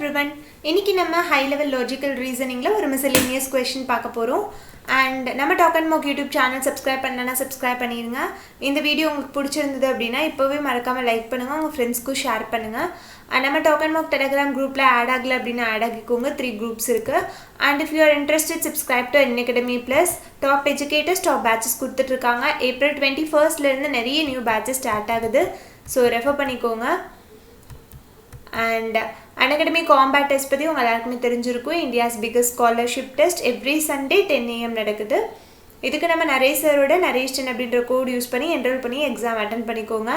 everyone. இன்னைக்கு நம்ம high level logical reasoningல ஒரு miscellaneous question பார்க்க போறோம். And நம்ம Talk and Mock YouTube channel subscribe பண்ணலனா subscribe பண்ணிருங்க. இந்த வீடியோ உங்களுக்கு பிடிச்சிருந்தது அப்படினா இப்பவே மறக்காம லைக் பண்ணுங்க, உங்க ஃப்ரெண்ட்ஸ்க்கு ஷேர் பண்ணுங்க. And நம்ம Talk and Mock Telegram groupல ஆட் ஆகல அப்படினா ஆட் ஆகிக்கோங்க. 3 groups இருக்கு. And if you are interested, subscribe to Unacademy Plus. Top educators top batches கொடுத்துட்டு இருக்காங்க. April 21st ல இருந்து நிறைய new batches start ஆகுது. So refer பண்ணிக்கோங்க. And Unacademy Combat Test பத்தி உங்க எல்லாருக்குமே தெரிஞ்சிருக்கும். India's biggest scholarship test every Sunday 10 AM நடக்குது. இதுக்கு நம்ம நரேஷ் சரோட நரேஷன் அப்படின்ற கோட் யூஸ் பண்ணி என்ரோல் பண்ணி எக்ஸாம் அட்டெண்ட் பண்ணிக்கோங்க.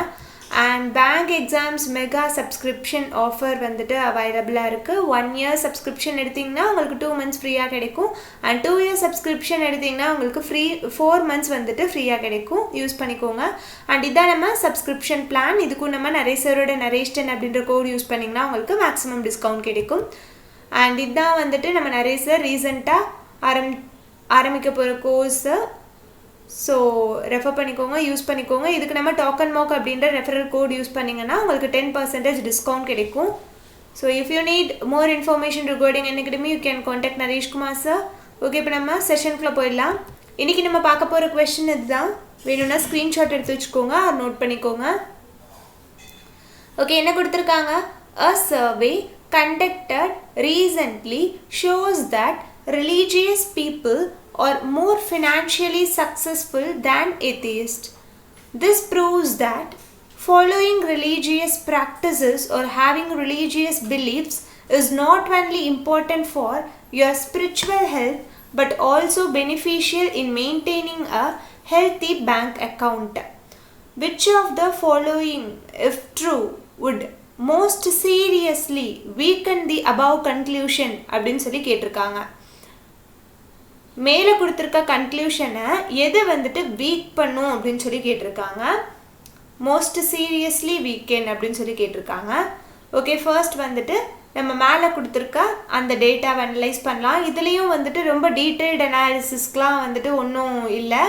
And bank exams mega subscription offer வந்துட்டு அவைலபிளா இருக்கு. 1 year subscription எடுத்தீங்கன்னா உங்களுக்கு 2 months ஃப்ரீயா கிடைக்கும். And 2 year subscription எடுத்தீங்கன்னா உங்களுக்கு 4 months வந்துட்டு ஃப்ரீயா கிடைக்கும். யூஸ் பண்ணிக்கோங்க. And இதான் நம்ம subscription plan. இதுக்கு நம்ம நரேஷ் சரோட நரேஷன் அப்படின்ற கோட் யூஸ் பண்ணீங்கன்னா உங்களுக்கு maximum discount கிடைக்கும். And இதான் வந்துட்டு நம்ம நரேஷ் சார் ரீசன்ட்டா ஆரம்பிக்க போற கோர்ஸ். So ரெஃபர் பண்ணிக்கோங்க, யூஸ் பண்ணிக்கோங்க. இதுக்கு நம்ம Talk and Mock அப்படின்ற ரெஃபரல் கோட் யூஸ் பண்ணீங்கன்னா உங்களுக்கு 10% டிஸ்கவுண்ட் கிடைக்கும். So if you need more information regarding Unacademy, you can contact Naresh Kumar sir. Okay, இப்போ நம்ம செஷனுக்குள்ள போயிடலாம். இன்னைக்கு நம்ம பார்க்க போற क्वेश्चन இதுதான். வேணும்னா ஸ்கிரீன்ஷாட் எடுத்து வச்சுக்கோங்க, நோட் பண்ணிக்கோங்க. ஓகே, என்ன கொடுத்திருக்காங்க? A survey conducted recently shows that religious people are more financially successful than atheists. This proves that following religious practices or having religious beliefs is not only important for your spiritual health but also beneficial in maintaining a healthy bank account. Which of the following, if true, would most seriously weaken the above conclusion அப்படின்னு சொல்லி கேட்டிருக்காங்க. மேலே கொடுத்துருக்க கன்க்ளூஷனை எது வந்துட்டு week பண்ணும் அப்படின்னு சொல்லி கேட்டிருக்காங்க. மோஸ்ட் சீரியஸ்லி வீக்கெண்ட் அப்படின்னு சொல்லி கேட்டிருக்காங்க. ஓகே, ஃபர்ஸ்ட் வந்துட்டு நம்ம மேலே கொடுத்துருக்க அந்த டேட்டாவை அனலைஸ் பண்ணலாம். இதுலேயும் வந்துட்டு ரொம்ப டீட்டெயில்டு அனாலிசிஸ்க்கெலாம் வந்துட்டு ஒன்றும் இல்லை.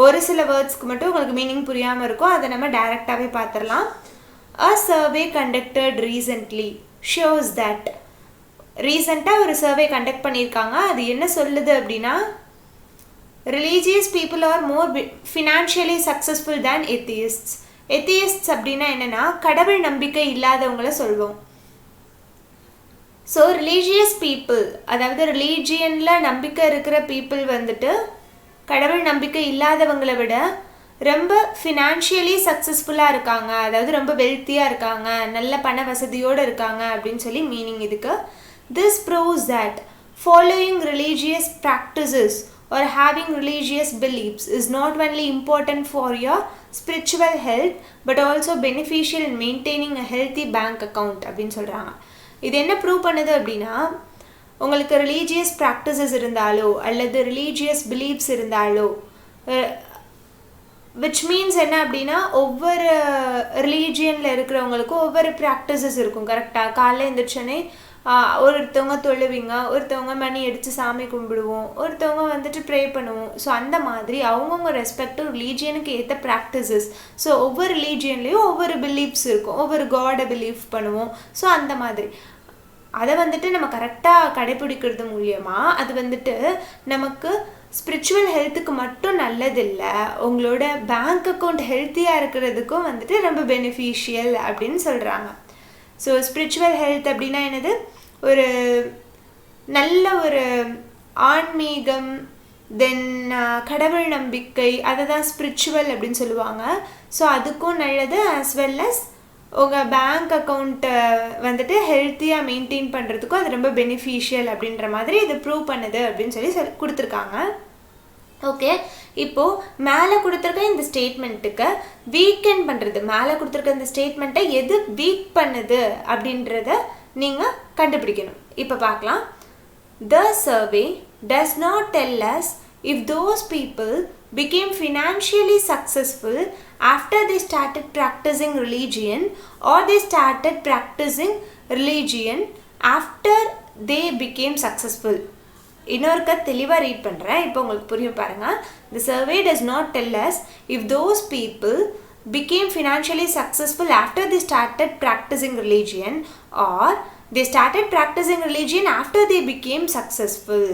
ஒரு சில வேர்ட்ஸ்க்கு மட்டும் உங்களுக்கு மீனிங் புரியாமல் இருக்கும். அதை நம்ம டைரெக்டாகவே பார்த்துடலாம். A survey conducted recently shows that ரீசெண்டாக ஒரு சர்வே கண்டக்ட் பண்ணியிருக்காங்க. அது என்ன சொல்லுது அப்படின்னா, religious people are more financially successful than atheists. Atheists அப்படின்னா என்னென்னா கடவுள் நம்பிக்கை இல்லாதவங்கள சொல்வோம். ஸோ ரிலீஜியஸ் பீப்புள், அதாவது ரிலீஜியனில் நம்பிக்கை இருக்கிற பீப்புள் வந்துட்டு கடவுள் நம்பிக்கை இல்லாதவங்களை விட ரொம்ப ஃபினான்ஷியலி சக்ஸஸ்ஃபுல்லாக இருக்காங்க, அதாவது ரொம்ப வெல்த்தியாக இருக்காங்க, நல்ல பண வசதியோடு இருக்காங்க அப்படின்னு சொல்லி மீனிங் இதுக்கு. This proves that following religious practices or having religious beliefs is not only important for your spiritual health but also beneficial in maintaining a healthy bank account அப்படின்னு சொல்கிறாங்க. இது என்ன ப்ரூவ் பண்ணுது அப்படின்னா, உங்களுக்கு ரிலீஜியஸ் ப்ராக்டிசஸ் இருந்தாலோ அல்லது ரிலீஜியஸ் பிலீஃப்ஸ் இருந்தாலோ, விச் மீன்ஸ் என்ன அப்படின்னா ஒவ்வொரு ரிலீஜியனில் இருக்கிறவங்களுக்கும் ஒவ்வொரு ப்ராக்டிசஸ் இருக்கும். கரெக்டாக காலையில் எழுந்திரிச்சோன்னே ஒருத்தவங்க தொழுவீங்க, ஒருத்தவங்க மணி அடித்து சாமி கும்பிடுவோம், ஒருத்தவங்க வந்துட்டு ப்ரே பண்ணுவோம். ஸோ அந்த மாதிரி அவங்கவுங்க ரெஸ்பெக்டிவ் ரிலீஜியனுக்கு ஏற்ற ப்ராக்டிசஸ். ஸோ ஒவ்வொரு ரிலீஜியன்லேயும் ஒவ்வொரு பிலீஃப்ஸ் இருக்கும், ஒவ்வொரு காடை பிலீஃப் பண்ணுவோம். ஸோ அந்த மாதிரி அதை வந்துட்டு நம்ம கரெக்டாக கடைப்பிடிக்கிறது மூலியமாக அது வந்துட்டு நமக்கு ஸ்பிரிச்சுவல் ஹெல்த்துக்கு மட்டும் நல்லதில்லை, உங்களோட பேங்க் அக்கௌண்ட் ஹெல்த்தியாக இருக்கிறதுக்கும் வந்துட்டு ரொம்ப பெனிஃபிஷியல் அப்படின்னு சொல்கிறாங்க. ஸோ ஸ்பிரிச்சுவல் ஹெல்த் அப்படின்னா என்னது? ஒரு நல்ல ஒரு ஆன்மீகம், தென் கடவுள் நம்பிக்கை, அதை தான் ஸ்பிரிச்சுவல் அப்படின்னு சொல்லுவாங்க. ஸோ அதுக்கும் நல்லது, ஆஸ் வெல் அஸ் உங்கள் பேங்க் அக்கௌண்ட்டை வந்துட்டு ஹெல்த்தியாக மெயின்டைன் பண்ணுறதுக்கும் அது ரொம்ப பெனிஃபிஷியல் அப்படின்ற மாதிரி இது ப்ரூவ் பண்ணுது அப்படின்னு சொல்லி கொடுத்துருக்காங்க. ஓகே, இப்போது மேலே கொடுத்துருக்க இந்த ஸ்டேட்மெண்ட்டுக்கு வீக்கெண்ட் பண்ணுறது, மேலே கொடுத்துருக்க இந்த ஸ்டேட்மெண்ட்டை எது வீக் பண்ணுது அப்படின்றத நீங்கள் கண்டுபிடிக்கணும். இப்போ பார்க்கலாம். The survey does not tell us if those people became financially successful after they started practicing religion or they started practicing religion after they became successful. இன்னொருக்க தெளிவாக ரீட் பண்ணுறேன், இப்போ உங்களுக்கு புரியும் பாருங்கள். The survey does not tell us if those people became financially successful after they started practicing religion or they started practicing religion after they became successful.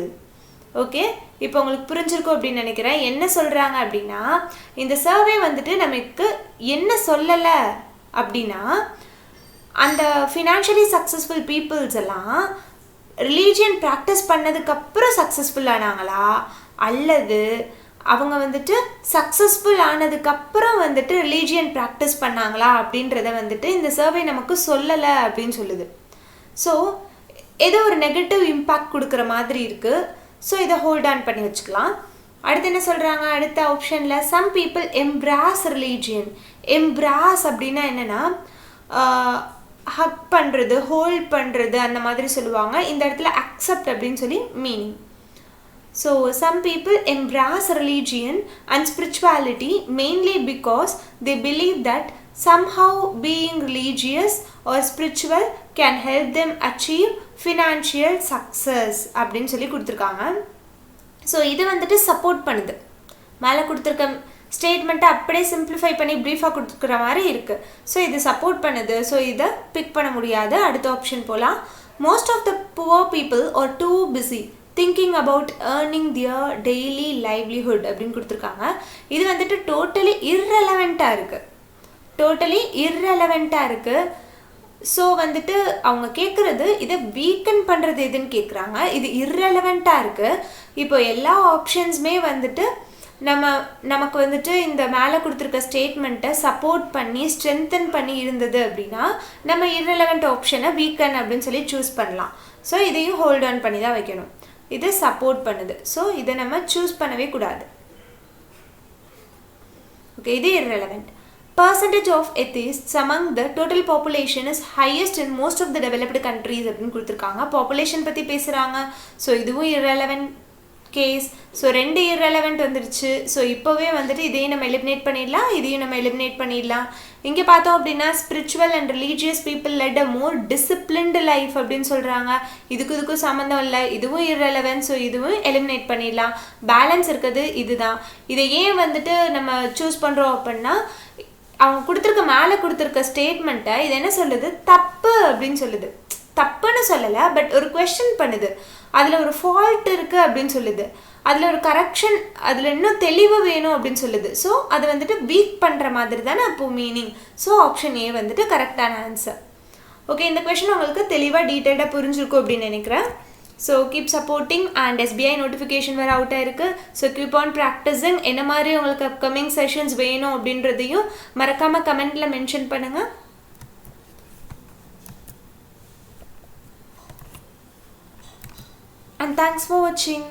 Okay, இப்போ உங்களுக்கு புரிஞ்சிருக்கும் அப்படின்னு நினைக்கிறேன். என்ன சொல்கிறாங்க அப்படின்னா, இந்த சர்வே வந்துட்டு நமக்கு என்ன சொல்லலை அப்படின்னா, அந்த ஃபினான்ஷியலி சக்ஸஸ்ஃபுல் பீப்புள்ஸ் எல்லாம் ரிலீஜியன் ப்ராக்டிஸ் பண்ணதுக்கப்புறம் சக்ஸஸ்ஃபுல் ஆனாங்களா, அல்லது அவங்க வந்துட்டு சக்ஸஸ்ஃபுல் ஆனதுக்கப்புறம் வந்துட்டு ரிலீஜியன் ப்ராக்டிஸ் பண்ணாங்களா அப்படின்றத வந்துட்டு இந்த சர்வே நமக்கு சொல்லலை அப்படின்னு சொல்லுது. ஸோ ஏதோ ஒரு நெகட்டிவ் இம்பேக்ட் கொடுக்குற மாதிரி இருக்குது. ஸோ இதை ஹோல்ட் ஆன் பண்ணி வச்சுக்கலாம். அடுத்து என்ன சொல்கிறாங்க, அடுத்த ஆப்ஷனில் சம் பீப்புள் எம்ப்ராஸ் ரிலீஜியன். எம்ப்ராஸ் அப்படின்னா என்னென்னா ஹக் பண்ணுறது, ஹோல்ட் பண்ணுறது அந்த மாதிரி சொல்லுவாங்க. இந்த இடத்துல அக்செப்ட் அப்படின்னு சொல்லி meaning. So some people embrace religion and spirituality mainly because they believe that somehow being religious or spiritual can help them achieve financial success அப்படின்னு சொல்லி கொடுத்துருக்காங்க. ஸோ இது வந்துட்டு சப்போர்ட் பண்ணுது. மேலே கொடுத்துருக்க ஸ்டேட்மெண்ட்டை அப்படியே சிம்பிளிஃபை பண்ணி ப்ரீஃபாக கொடுத்துருக்குற மாதிரி இருக்குது. ஸோ இது சப்போர்ட் பண்ணுது. ஸோ இதை பிக் பண்ண முடியாது. அடுத்த ஆப்ஷன் போகலாம். Most of the poor people are too busy thinking about earning their daily livelihood அப்படின்னு கொடுத்துருக்காங்க. இது வந்துட்டு டோட்டலி இர்ரெலவெண்ட்டாக இருக்குது. டோட்டலி இர்ரெலவெண்ட்டாக இருக்குது. ஸோ வந்துட்டு அவங்க கேட்குறது இதை வீக்கன் பண்ணுறது எதுன்னு கேட்குறாங்க. இது இர்ரெலவெண்ட்டாக இருக்குது. இப்போ எல்லா ஆப்ஷன்ஸுமே வந்துட்டு நமக்கு வந்துட்டு இந்த மேலே கொடுத்துருக்க ஸ்டேட்மெண்ட்டை சப்போர்ட் பண்ணி ஸ்ட்ரென்தன் பண்ணி இருந்தது அப்படின்னா நம்ம இர்ரெலவெண்ட் ஆப்ஷனை வீக்கன் அப்படின்னு சொல்லி சூஸ் பண்ணலாம். ஸோ இதையும் ஹோல்ட் ஆன் பண்ணி தான் வைக்கணும். இது சப்போர்ட் பண்ணுது. ஸோ இதை நம்ம சூஸ் பண்ணவே கூடாது. ஓகே, இது irrelevant. Percentage of atheists among the total population is highest in most of the developed countries அப்படின்னு கொடுத்துருக்காங்க. பாப்புலேஷன் பற்றி பேசுகிறாங்க. ஸோ இதுவும் irrelevant கேஸ். ஸோ ரெண்டு irrelevant வந்துருச்சு. ஸோ இப்போவே வந்துட்டு இதையும் நம்ம எலிமினேட் பண்ணிடலாம், இதையும் நம்ம எலிமினேட் பண்ணிடலாம். இங்கே பார்த்தோம் அப்படின்னா spiritual and religious people let a more disciplined life அப்படின்னு சொல்கிறாங்க. இதுக்கும் சம்மந்தம் இல்லை, இதுவும் irrelevant. ஸோ இதுவும் எலிமினேட் பண்ணிடலாம். பேலன்ஸ் இருக்குது இதுதான். இதை ஏன் வந்துட்டு நம்ம சூஸ் பண்ணுறோம் அப்படின்னா, அவங்க கொடுத்துருக்க மேலே கொடுத்துருக்க ஸ்டேட்மெண்ட்டை இது என்ன சொல்லுது, தப்பு அப்படின்னு சொல்லுது. தப்புன்னு சொல்லலை, பட் ஒரு குவெஸ்சன் பண்ணுது. அதில் ஒரு ஃபால்ட் இருக்குது அப்படின்னு சொல்லுது. அதில் ஒரு கரெக்ஷன், அதில் இன்னும் தெளிவு வேணும் அப்படின்னு சொல்லுது. ஸோ அது வந்துட்டு வீக் பண்ணுற மாதிரி தானே அப்போது மீனிங். ஸோ ஆப்ஷன் ஏ வந்துட்டு கரெக்டான ஆன்சர். ஓகே, இந்த கொஷின் உங்களுக்கு தெளிவாக டீட்டெயில்டாக புரிஞ்சிருக்கும் அப்படின்னு நினைக்கிறேன். So keep supporting and SBI notification வேறு அவுட்டாக இருக்குது. So keep on practising. என்ன மாதிரி உங்களுக்கு அப்கமிங் செஷன்ஸ் வேணும் அப்படின்றதையும் மறக்காமல் கமெண்ட்டில் மென்ஷன் பண்ணுங்கள். And thanks for watching.